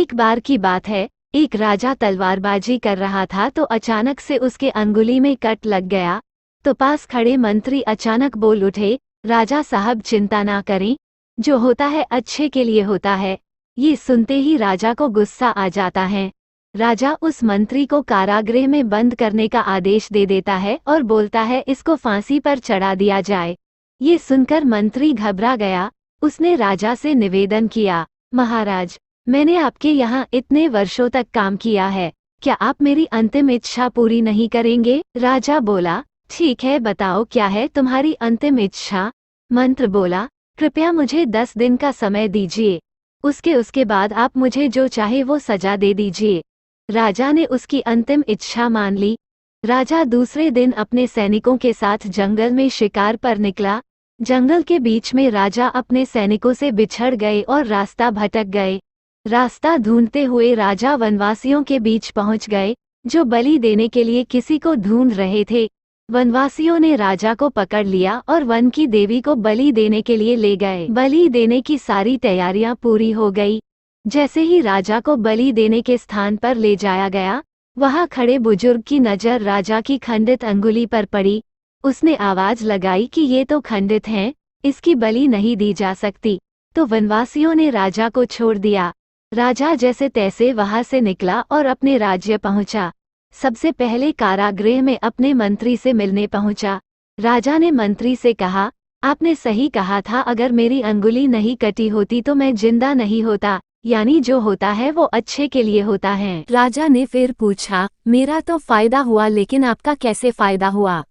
एक बार की बात है, एक राजा तलवारबाजी कर रहा था तो अचानक से उसके अंगुली में कट लग गया। तो पास खड़े मंत्री अचानक बोल उठे, राजा साहब चिंता ना करें, जो होता है अच्छे के लिए होता है। ये सुनते ही राजा को गुस्सा आ जाता है। राजा उस मंत्री को कारागृह में बंद करने का आदेश दे देता है और बोलता है इसको फांसी पर चढ़ा दिया जाए। ये सुनकर मंत्री घबरा गया। उसने राजा से निवेदन किया, महाराज, मैंने आपके यहाँ इतने वर्षों तक काम किया है, क्या आप मेरी अंतिम इच्छा पूरी नहीं करेंगे? राजा बोला, ठीक है, बताओ क्या है तुम्हारी अंतिम इच्छा? मंत्र बोला, कृपया मुझे 10 दिन का समय दीजिए, उसके बाद आप मुझे जो चाहे वो सजा दे दीजिए। राजा ने उसकी अंतिम इच्छा मान ली। राजा दूसरे दिन अपने सैनिकों के साथ जंगल में शिकार पर निकला। जंगल के बीच में राजा अपने सैनिकों से बिछड़ गए और रास्ता भटक गए। रास्ता ढूंढते हुए राजा वनवासियों के बीच पहुंच गए, जो बलि देने के लिए किसी को ढूंढ रहे थे। वनवासियों ने राजा को पकड़ लिया और वन की देवी को बलि देने के लिए ले गए। बलि देने की सारी तैयारियां पूरी हो गई। जैसे ही राजा को बलि देने के स्थान पर ले जाया गया, वहां खड़े बुजुर्ग की नजर राजा की खंडित अंगुली पर पड़ी। उसने आवाज लगाई कि ये तो खंडित है, इसकी बलि नहीं दी जा सकती। तो वनवासियों ने राजा को छोड़ दिया। राजा जैसे तैसे वहां से निकला और अपने राज्य पहुंचा। सबसे पहले कारागृह में अपने मंत्री से मिलने पहुंचा। राजा ने मंत्री से कहा, आपने सही कहा था, अगर मेरी अंगुली नहीं कटी होती तो मैं जिंदा नहीं होता, यानी जो होता है वो अच्छे के लिए होता है। राजा ने फिर पूछा, मेरा तो फायदा हुआ लेकिन आपका कैसे फायदा हुआ?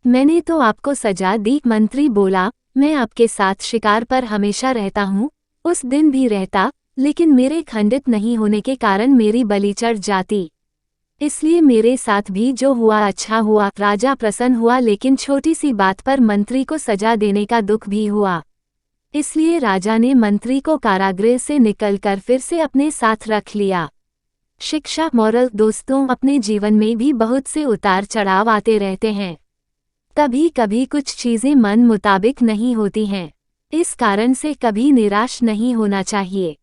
मैंने तो आपको सजा दी। मंत्री बोला, मैं आपके साथ शिकार पर हमेशा रहता हूँ, उस दिन भी रहता, लेकिन मेरे खंडित नहीं होने के कारण मेरी बलि चढ़ जाती, इसलिए मेरे साथ भी जो हुआ अच्छा हुआ। राजा प्रसन्न हुआ, लेकिन छोटी सी बात पर मंत्री को सजा देने का दुख भी हुआ। इसलिए राजा ने मंत्री को कारागृह से निकलकर फिर से अपने साथ रख लिया। शिक्षा मॉरल दोस्तों, अपने जीवन में भी बहुत से उतार चढ़ाव आते रहते हैं। कभी कभी कुछ चीजें मन मुताबिक नहीं होती हैं। इस कारण से कभी निराश नहीं होना चाहिए।